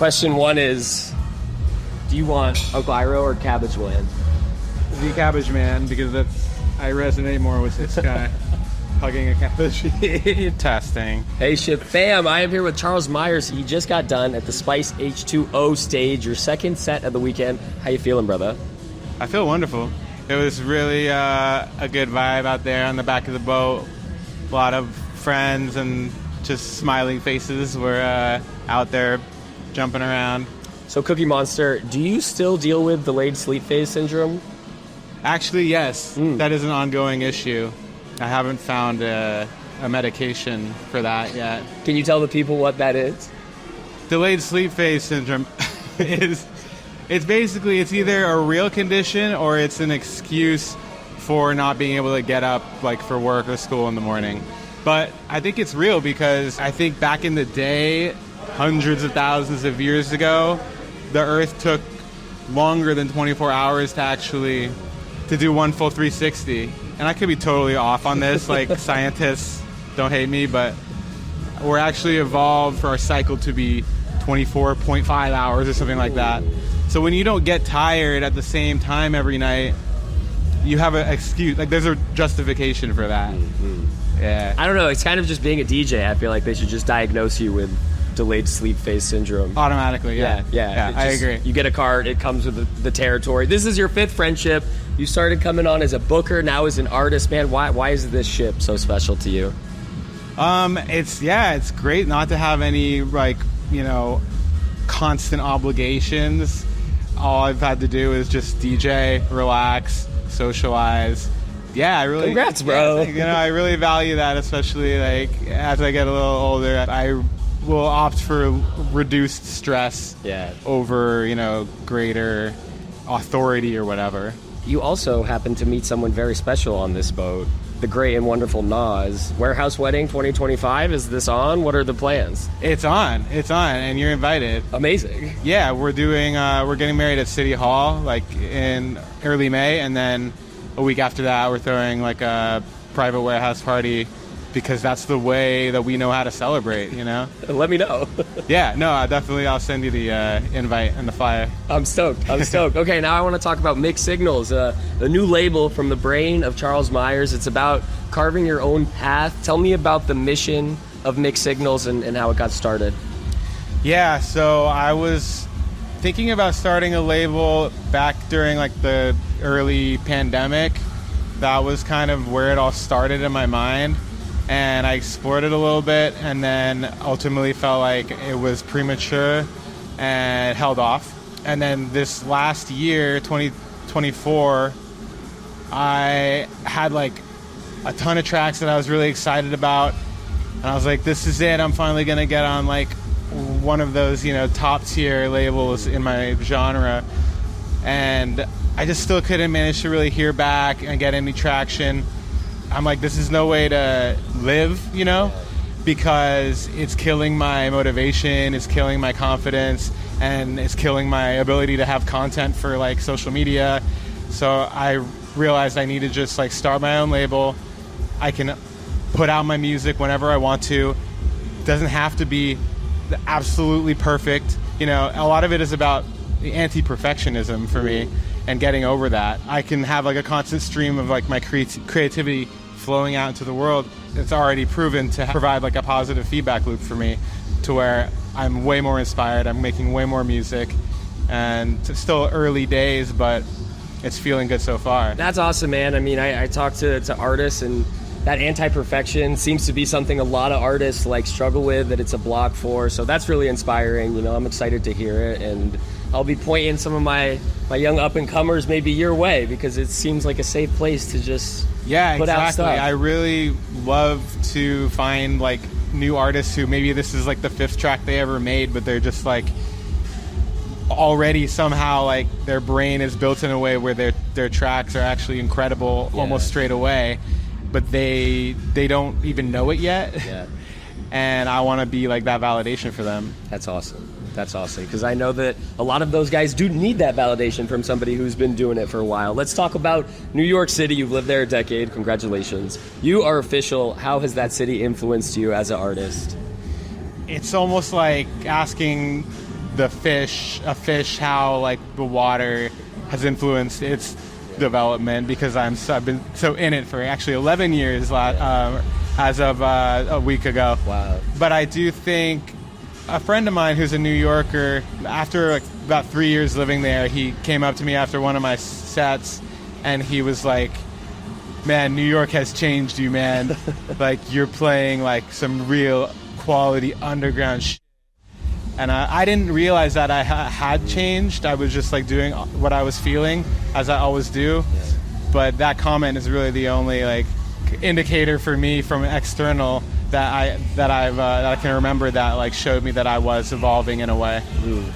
Question 1 is, do you want Uncle Iroh or Cabbage Land? The Cabbage Man, because I resonate more with this guy hugging a cabbage. Testing. Hey, Ship fam, I am here with Charles Myers. He just got done at the Spice H2O stage, your second set of the weekend. How you feeling, brother? I feel wonderful. It was really a good vibe out there on the back of the boat. A lot of friends and just smiling faces were out there jumping around. So, Cookie Monster, do you still deal with delayed sleep phase syndrome? Actually, yes. That is an ongoing issue. I haven't found a medication for that yet. Can you tell the people what that is? Delayed sleep phase syndrome it's either a real condition or it's an excuse for not being able to get up like for work or school in the morning. But I think it's real because I think back in the day, hundreds of thousands of years ago, the Earth took longer than 24 hours to do one full 360. And I could be totally off on this, like scientists don't hate me, but we're actually evolved for our cycle to be 24.5 hours or something like that. So when you don't get tired at the same time every night, you have an excuse, like there's a justification for that. Yeah. I don't know, it's kind of just being a DJ. I feel like they should just diagnose you with delayed sleep phase syndrome. Automatically, yeah. I agree. You get a card, it comes with the territory. This is your 5th friendship. You started coming on as a booker, now as an artist. Man, why is this ship so special to you? It's great not to have any constant obligations. All I've had to do is just DJ, relax, socialize. Yeah, I really. Congrats, bro. I really value that, especially as I get a little older. I will opt for reduced stress over, greater authority or whatever. You also happened to meet someone very special on this boat, the great and wonderful Nas. Warehouse Wedding 2025, is this on? What are the plans? It's on, and you're invited. Amazing. Yeah, we're getting married at City Hall, in early May, and then a week after that, we're throwing a private warehouse party because that's the way that we know how to celebrate, Let me know. Yeah, no, I'll send you the invite and the flyer. I'm stoked. Okay, now I want to talk about Mixed Signals, the new label from the brain of Charles Myers. It's about carving your own path. Tell me about the mission of Mixed Signals and how it got started. Yeah, so I was thinking about starting a label back during the early pandemic. That was kind of where it all started in my mind. And I explored it a little bit and then ultimately felt like it was premature and held off. And then this last year, 2024, I had a ton of tracks that I was really excited about. And I was like, this is it. I'm finally going to get on one of those, top tier labels in my genre. And I just still couldn't manage to really hear back and get any traction. I'm like, this is no way to live, because it's killing my motivation, it's killing my confidence, and it's killing my ability to have content for social media. So I realized I need to just start my own label. I can put out my music whenever I want to. It doesn't have to be absolutely perfect. A lot of it is about the anti-perfectionism for me and getting over that. I can have a constant stream of my creativity flowing out into the world. It's already proven to provide a positive feedback loop for me to where I'm way more inspired, I'm making way more music, and it's still early days, but it's feeling good so far. That's awesome, man. I mean, I talk to artists, and that anti-perfection seems to be something a lot of artists struggle with, that it's a block for, so that's really inspiring. I'm excited to hear it, and I'll be pointing some of my young up-and-comers maybe your way, because it seems like a safe place to just put out stuff. I really love to find new artists who maybe this is the 5th track they ever made, but they're just already somehow their brain is built in a way where their tracks are actually incredible almost straight away, but they don't even know it yet. Yeah. And I want to be that validation for them. That's awesome. Because I know that a lot of those guys do need that validation from somebody who's been doing it for a while. Let's talk about New York City. You've lived there a decade. Congratulations. You are official. How has that city influenced you as an artist? It's almost like asking a fish, how like the water has influenced its development, because I've been so in it for actually 11 years as of a week ago. Wow. But I do think a friend of mine who's a New Yorker, after like about 3 years living there, he came up to me after one of my sets and he was like, man, New York has changed you, man. Like, you're playing like some real quality underground shit. And I didn't realize that I had changed. I was just like doing what I was feeling, as I always do. Yeah. But that comment is really the only like indicator for me from external that I can remember that like showed me that I was evolving in a way.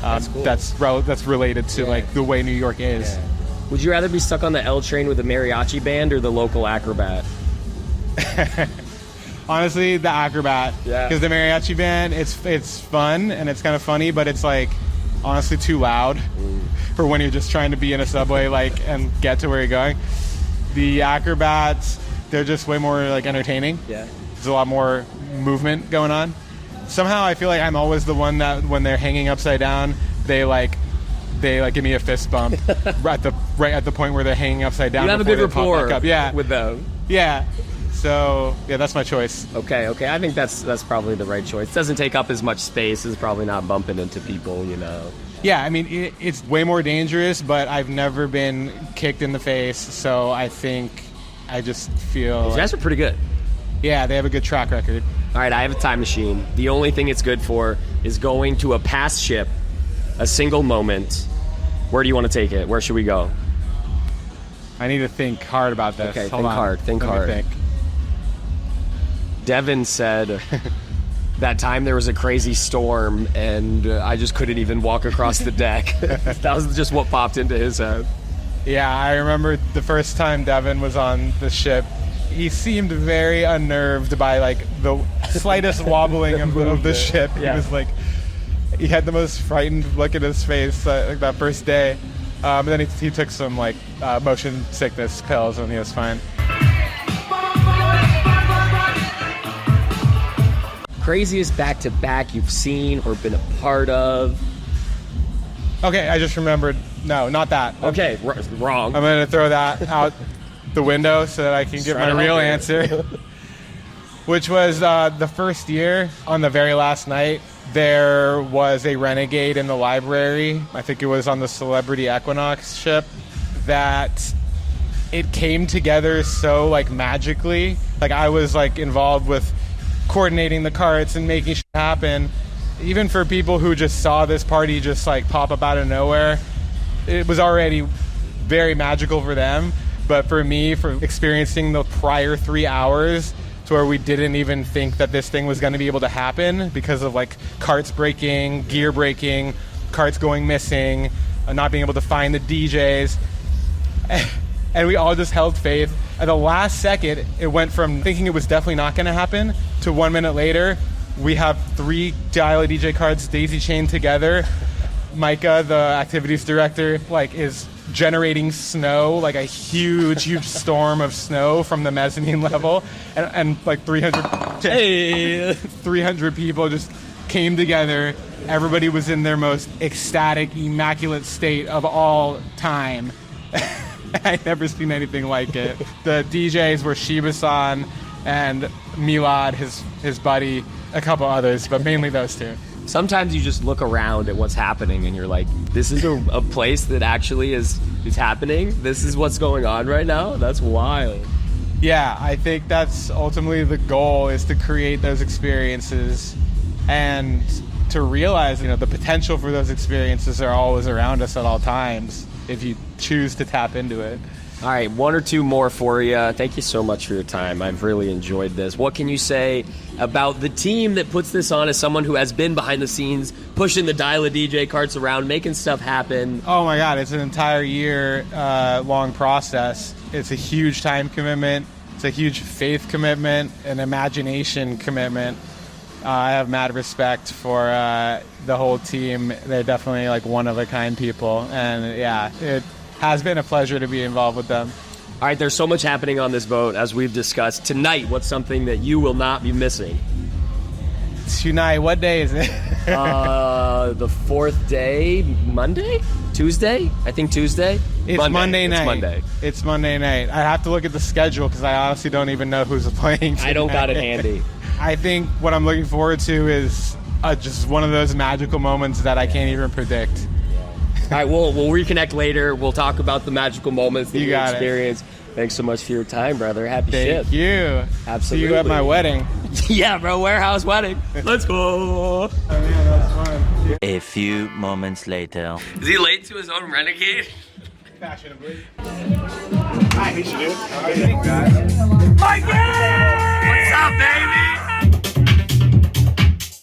That's cool. That's related to like the way New York is. Yeah. Would you rather be stuck on the L train with a mariachi band or the local acrobat? Honestly, the acrobat. Yeah. Because the mariachi band, it's fun and it's kind of funny, but it's like honestly too loud for when you're just trying to be in a subway like and get to where you're going. The acrobats, they're just way more like entertaining. Yeah. There's a lot more movement going on. Somehow I feel like I'm always the one that when they're hanging upside down, they give me a fist bump right at the point where they're hanging upside down. You have a good rapport with them. Yeah. So yeah, that's my choice. Okay. I think that's probably the right choice. It doesn't take up as much space. It's probably not bumping into people, you know. Yeah, I mean it's way more dangerous, but I've never been kicked in the face, so I think I just feel. These guys are pretty good. Yeah, they have a good track record. All right, I have a time machine. The only thing it's good for is going to a past ship, a single moment. Where do you want to take it? Where should we go? I need to think hard about this. Okay, Hold on. Think Let me hard. think. Devin said that time there was a crazy storm and I just couldn't even walk across the deck. That was just what popped into his head. Yeah, I remember the first time Devin was on the ship. He seemed very unnerved by like the slightest wobbling of the ship. Yeah. He was like, he had the most frightened look at his face that first day. And then he took some like motion sickness pills and he was fine. Craziest back-to-back you've seen or been a part of? Okay, I just remembered. No, not that. Okay, wrong. I'm going to throw that out the window so that I can get my real answer. Which was the first year, on the very last night, there was a renegade in the library. I think it was on the Celebrity Equinox ship, that it came together so like magically. Like I was like involved with coordinating the carts and making shit happen. Even for people who just saw this party just like pop up out of nowhere, it was already very magical for them. But for me, for experiencing the prior 3 hours to where we didn't even think that this thing was going to be able to happen because of like carts breaking, gear breaking, carts going missing, not being able to find the DJs. And we all just held faith. At the last second, it went from thinking it was definitely not going to happen to 1 minute later, we have 3 Dial DJ cards daisy chained together. Micah, the activities director, like is generating snow, like a huge storm of snow from the mezzanine level, and like 300 people just came together. Everybody was in their most ecstatic, immaculate state of all time. I'd never seen anything like it. The DJs were Shiba-san and Milad, his buddy, a couple others, but mainly those two. Sometimes you just look around at what's happening and you're like, this is a place that actually is happening? This is what's going on right now? That's wild. Yeah, I think that's ultimately the goal, is to create those experiences and to realize, the potential for those experiences are always around us at all times if you choose to tap into it. All right, 1 or 2 more for you. Thank you so much for your time. I've really enjoyed this. What can you say about the team that puts this on as someone who has been behind the scenes, pushing the Dial a DJ carts around, making stuff happen? Oh my God, it's an entire year long process. It's a huge time commitment. It's a huge faith commitment, an imagination commitment. I have mad respect for the whole team. They're definitely like one-of-a-kind people. And yeah, it has been a pleasure to be involved with them. All right, there's so much happening on this boat, as we've discussed. Tonight, what's something that you will not be missing? Tonight, what day is it? The fourth day, Monday? Tuesday? I think Tuesday. It's Monday night. It's Monday. It's Monday night. I have to look at the schedule because I honestly don't even know who's playing tonight. I don't got it handy. I think what I'm looking forward to is just one of those magical moments that I can't even predict. All right, we'll reconnect later. We'll talk about the magical moments that you experience. Thanks so much for your time, brother. Happy shit. Thank you. Absolutely. See you at my wedding. Yeah, bro. Warehouse wedding. Let's go. Oh, man, that's fun. A few moments later. Is he late to his own renegade? Fashionably. Mikey! What's up, baby?